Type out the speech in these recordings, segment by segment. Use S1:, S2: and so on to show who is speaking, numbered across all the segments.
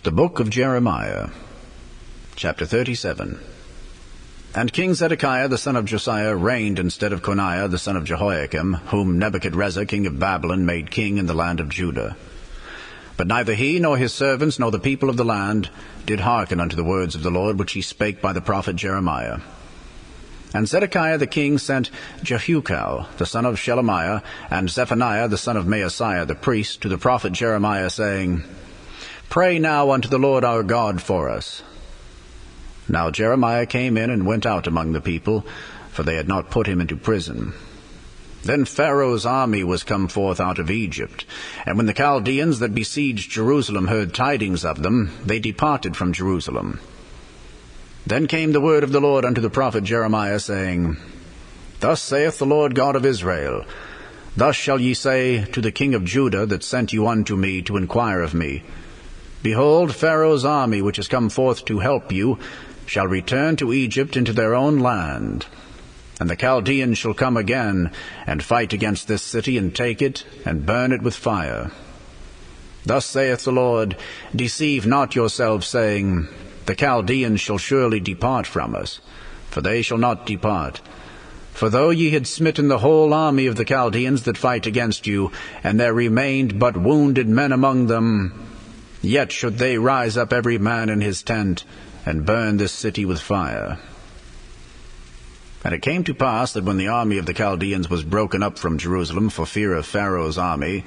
S1: The book of Jeremiah, chapter 37. And King Zedekiah the son of Josiah reigned instead of Coniah the son of Jehoiakim, whom Nebuchadrezzar king of Babylon made king in the land of Judah. But neither he nor his servants nor the people of the land did hearken unto the words of the Lord which he spake by the prophet Jeremiah. And Zedekiah the king sent Jehucal the son of Shelemiah and Zephaniah the son of Maaseiah the priest to the prophet Jeremiah, saying, Pray now unto the Lord our God for us. Now Jeremiah came in and went out among the people, for they had not put him into prison. Then Pharaoh's army was come forth out of Egypt, and when the Chaldeans that besieged Jerusalem heard tidings of them, they departed from Jerusalem. Then came the word of the Lord unto the prophet Jeremiah, saying, Thus saith the Lord God of Israel, Thus shall ye say to the king of Judah that sent you unto me to inquire of me, Behold, Pharaoh's army, which is come forth to help you, shall return to Egypt into their own land. And the Chaldeans shall come again, and fight against this city, and take it, and burn it with fire. Thus saith the Lord, Deceive not yourselves, saying, The Chaldeans shall surely depart from us, for they shall not depart. For though ye had smitten the whole army of the Chaldeans that fight against you, and there remained but wounded men among them, yet should they rise up every man in his tent, and burn this city with fire. And it came to pass that when the army of the Chaldeans was broken up from Jerusalem for fear of Pharaoh's army,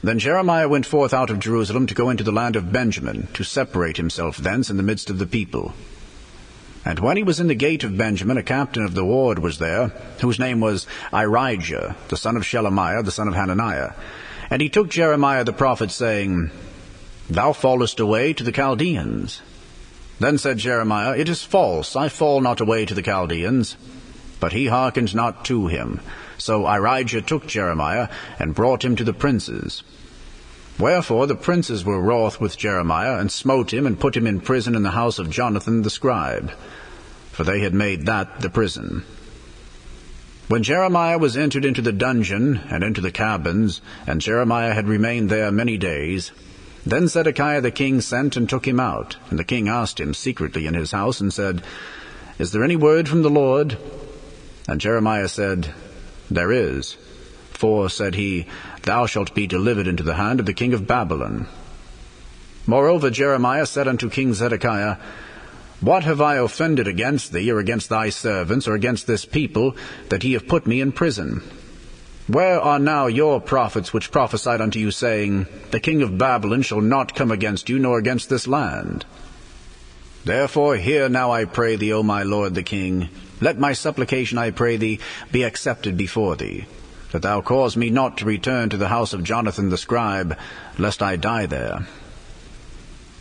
S1: then Jeremiah went forth out of Jerusalem to go into the land of Benjamin, to separate himself thence in the midst of the people. And when he was in the gate of Benjamin, a captain of the ward was there, whose name was Irijah, the son of Shelemiah, the son of Hananiah. And he took Jeremiah the prophet, saying, Thou fallest away to the Chaldeans. Then said Jeremiah, It is false, I fall not away to the Chaldeans. But he hearkened not to him. So Irijah took Jeremiah, and brought him to the princes. Wherefore the princes were wroth with Jeremiah, and smote him, and put him in prison in the house of Jonathan the scribe, for they had made that the prison. When Jeremiah was entered into the dungeon, and into the cabins, and Jeremiah had remained there many days, then Zedekiah the king sent and took him out. And the king asked him secretly in his house, and said, Is there any word from the Lord? And Jeremiah said, There is. For, said he, Thou shalt be delivered into the hand of the king of Babylon. Moreover Jeremiah said unto King Zedekiah, What have I offended against thee, or against thy servants, or against this people, that ye have put me in prison? Where are now your prophets which prophesied unto you, saying, The king of Babylon shall not come against you, nor against this land? Therefore hear now, I pray thee, O my lord the king. Let my supplication, I pray thee, be accepted before thee, that thou cause me not to return to the house of Jonathan the scribe, lest I die there.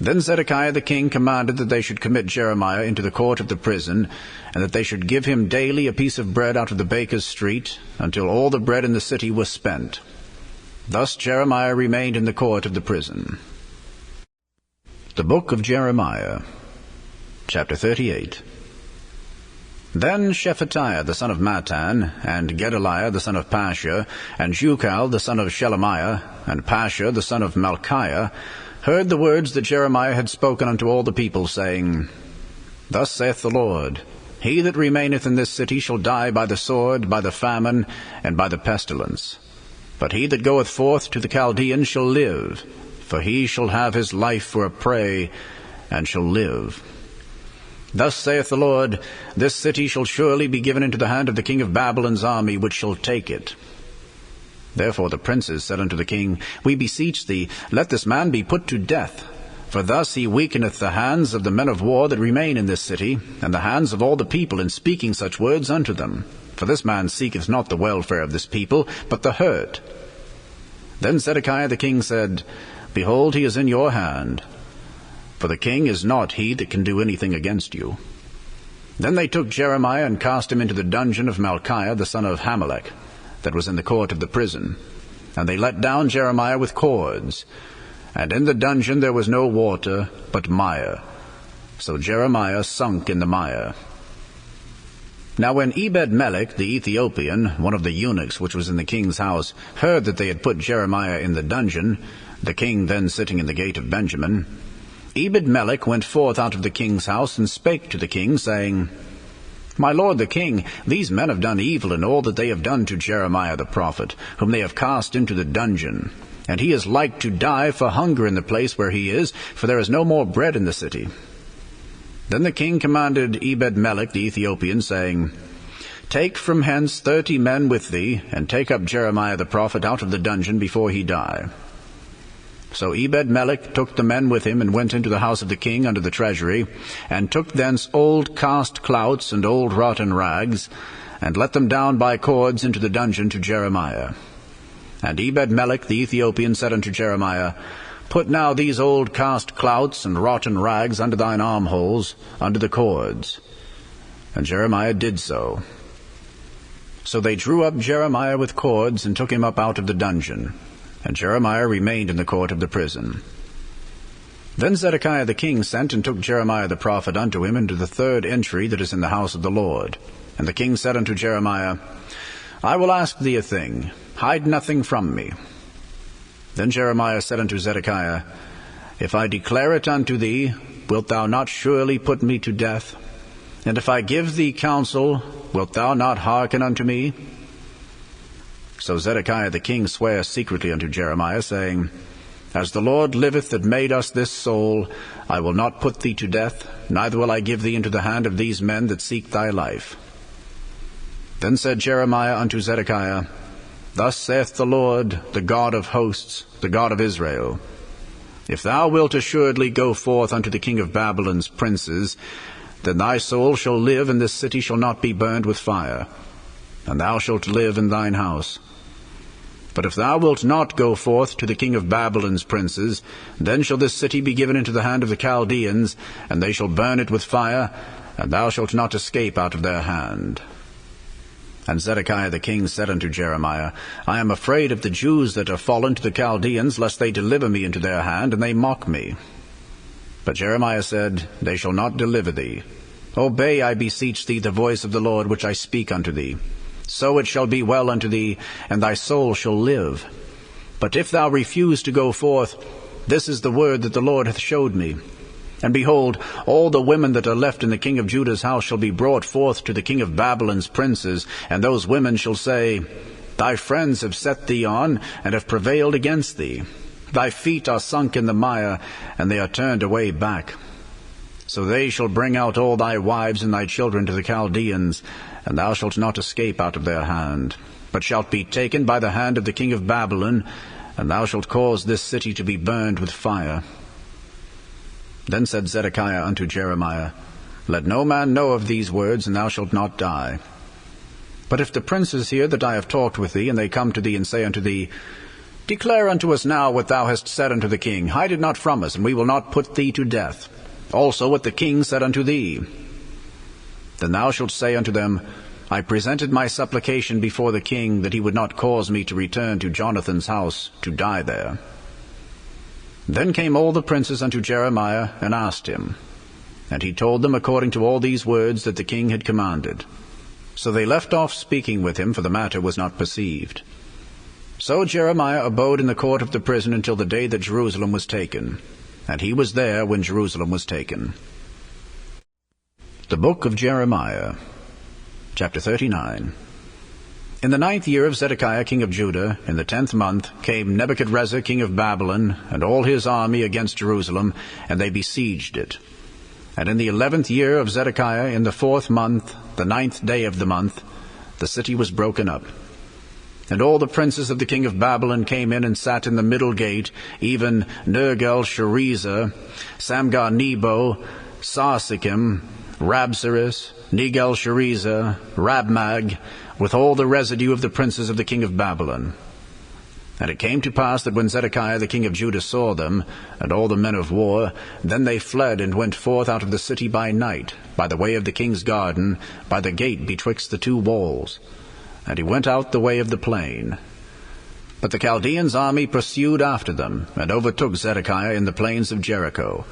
S1: Then Zedekiah the king commanded that they should commit Jeremiah into the court of the prison, and that they should give him daily a piece of bread out of the baker's street, until all the bread in the city was spent. Thus Jeremiah remained in the court of the prison. The book of Jeremiah, chapter 38. Then Shephatiah the son of Mattan, and Gedaliah the son of Pashur, and Jucal the son of Shelemiah, and Pashur the son of Malchiah, heard the words that Jeremiah had spoken unto all the people, saying, Thus saith the Lord, He that remaineth in this city shall die by the sword, by the famine, and by the pestilence. But he that goeth forth to the Chaldeans shall live, for he shall have his life for a prey, and shall live. Thus saith the Lord, This city shall surely be given into the hand of the king of Babylon's army, which shall take it. Therefore the princes said unto the king, We beseech thee, let this man be put to death. For thus he weakeneth the hands of the men of war that remain in this city, and the hands of all the people in speaking such words unto them. For this man seeketh not the welfare of this people, but the hurt. Then Zedekiah the king said, Behold, he is in your hand. For the king is not he that can do anything against you. Then they took Jeremiah, and cast him into the dungeon of Malchiah the son of Hamelech, that was in the court of the prison. And they let down Jeremiah with cords. And in the dungeon there was no water, but mire. So Jeremiah sunk in the mire. Now when Ebed-melech the Ethiopian, one of the eunuchs which was in the king's house, heard that they had put Jeremiah in the dungeon, the king then sitting in the gate of Benjamin, Ebed-melech went forth out of the king's house, and spake to the king, saying, My lord the king, these men have done evil in all that they have done to Jeremiah the prophet, whom they have cast into the dungeon. And he is like to die for hunger in the place where he is, for there is no more bread in the city. Then the king commanded Ebed-melech the Ethiopian, saying, Take from hence 30 men with thee, and take up Jeremiah the prophet out of the dungeon before he die. So Ebed-melech took the men with him, and went into the house of the king under the treasury, and took thence old cast clouts and old rotten rags, and let them down by cords into the dungeon to Jeremiah. And Ebed-melech the Ethiopian said unto Jeremiah, Put now these old cast clouts and rotten rags under thine armholes, under the cords. And Jeremiah did so. So they drew up Jeremiah with cords, and took him up out of the dungeon. And Jeremiah remained in the court of the prison. Then Zedekiah the king sent, and took Jeremiah the prophet unto him into the third entry that is in the house of the Lord. And the king said unto Jeremiah, I will ask thee a thing, hide nothing from me. Then Jeremiah said unto Zedekiah, If I declare it unto thee, wilt thou not surely put me to death? And if I give thee counsel, wilt thou not hearken unto me? So Zedekiah the king sware secretly unto Jeremiah, saying, As the Lord liveth that made us this soul, I will not put thee to death, neither will I give thee into the hand of these men that seek thy life. Then said Jeremiah unto Zedekiah, Thus saith the Lord, the God of hosts, the God of Israel, If thou wilt assuredly go forth unto the king of Babylon's princes, then thy soul shall live, and this city shall not be burned with fire, and thou shalt live in thine house. But if thou wilt not go forth to the king of Babylon's princes, then shall this city be given into the hand of the Chaldeans, and they shall burn it with fire, and thou shalt not escape out of their hand. And Zedekiah the king said unto Jeremiah, I am afraid of the Jews that are fallen to the Chaldeans, lest they deliver me into their hand, and they mock me. But Jeremiah said, They shall not deliver thee. Obey, I beseech thee, the voice of the Lord which I speak unto thee. So it shall be well unto thee, and thy soul shall live. But if thou refuse to go forth, this is the word that the Lord hath showed me. And behold, all the women that are left in the king of Judah's house shall be brought forth to the king of Babylon's princes, and those women shall say, Thy friends have set thee on, and have prevailed against thee. Thy feet are sunk in the mire, and they are turned away back. So they shall bring out all thy wives and thy children to the Chaldeans, and thou shalt not escape out of their hand, but shalt be taken by the hand of the king of Babylon, and thou shalt cause this city to be burned with fire. Then said Zedekiah unto Jeremiah, Let no man know of these words, and thou shalt not die. But if the princes hear that I have talked with thee, and they come to thee and say unto thee, Declare unto us now what thou hast said unto the king, hide it not from us, and we will not put thee to death. Also what the king said unto thee. Then thou shalt say unto them, I presented my supplication before the king, that he would not cause me to return to Jonathan's house, to die there. Then came all the princes unto Jeremiah, and asked him. And he told them according to all these words that the king had commanded. So they left off speaking with him, for the matter was not perceived. So Jeremiah abode in the court of the prison until the day that Jerusalem was taken. And he was there when Jerusalem was taken. The book of Jeremiah, chapter 39. In the 9th year of Zedekiah king of Judah, in the 10th month, came Nebuchadrezzar king of Babylon, and all his army against Jerusalem, and they besieged it. And in the 11th year of Zedekiah, in the 4th month, the 9th day of the month, the city was broken up. And all the princes of the king of Babylon came in and sat in the middle gate, even Nergal-Sharezer, Samgar-Nebo, Sarsekim, Rabsaris, Negal-Sharezer, Rabmag, with all the residue of the princes of the king of Babylon. And it came to pass that when Zedekiah the king of Judah saw them, and all the men of war, then they fled and went forth out of the city by night, by the way of the king's garden, by the gate betwixt the two walls. And he went out the way of the plain. But the Chaldeans' army pursued after them, and overtook Zedekiah in the plains of Jericho.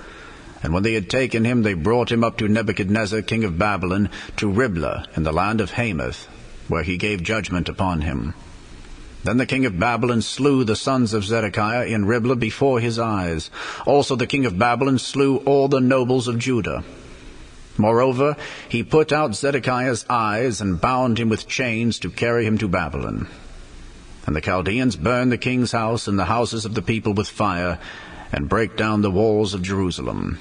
S1: And when they had taken him, they brought him up to Nebuchadnezzar king of Babylon, to Riblah in the land of Hamath, where he gave judgment upon him. Then the king of Babylon slew the sons of Zedekiah in Riblah before his eyes. Also the king of Babylon slew all the nobles of Judah. Moreover, he put out Zedekiah's eyes and bound him with chains to carry him to Babylon. And the Chaldeans burned the king's house and the houses of the people with fire, and brake down the walls of Jerusalem.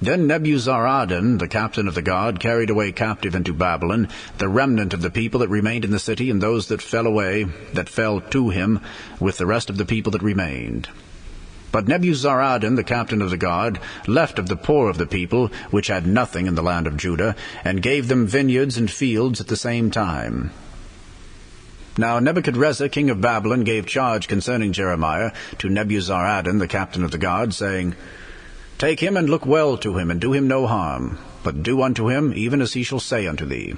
S1: Then Nebuzaradan, the captain of the guard, carried away captive into Babylon the remnant of the people that remained in the city, and those that fell away, that fell to him, with the rest of the people that remained. But Nebuzaradan, the captain of the guard, left of the poor of the people, which had nothing in the land of Judah, and gave them vineyards and fields at the same time. Now Nebuchadrezzar, king of Babylon, gave charge concerning Jeremiah to Nebuzaradan, the captain of the guard, saying, Take him and look well to him, and do him no harm, but do unto him even as he shall say unto thee.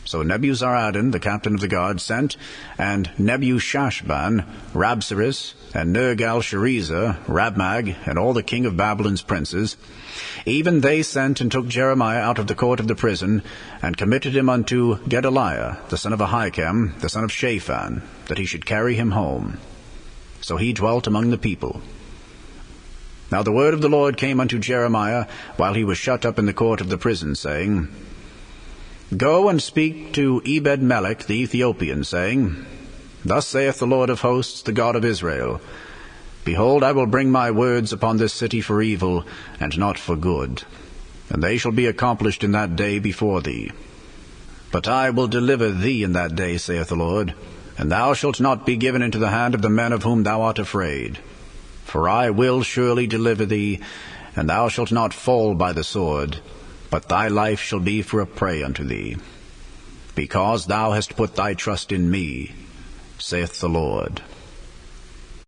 S1: So Nebuzaradan, the captain of the guard, sent, and Nebushashban, Rabsaris, and Nergal-Sharezer, Rabmag, and all the king of Babylon's princes, even they sent and took Jeremiah out of the court of the prison, and committed him unto Gedaliah, the son of Ahikam, the son of Shaphan, that he should carry him home. So he dwelt among the people. Now the word of the Lord came unto Jeremiah while he was shut up in the court of the prison, saying, Go and speak to Ebed-melech the Ethiopian, saying, Thus saith the Lord of hosts, the God of Israel, Behold, I will bring my words upon this city for evil, and not for good, and they shall be accomplished in that day before thee. But I will deliver thee in that day, saith the Lord, and thou shalt not be given into the hand of the men of whom thou art afraid. For I will surely deliver thee, and thou shalt not fall by the sword, but thy life shall be for a prey unto thee, because thou hast put thy trust in me, saith the Lord.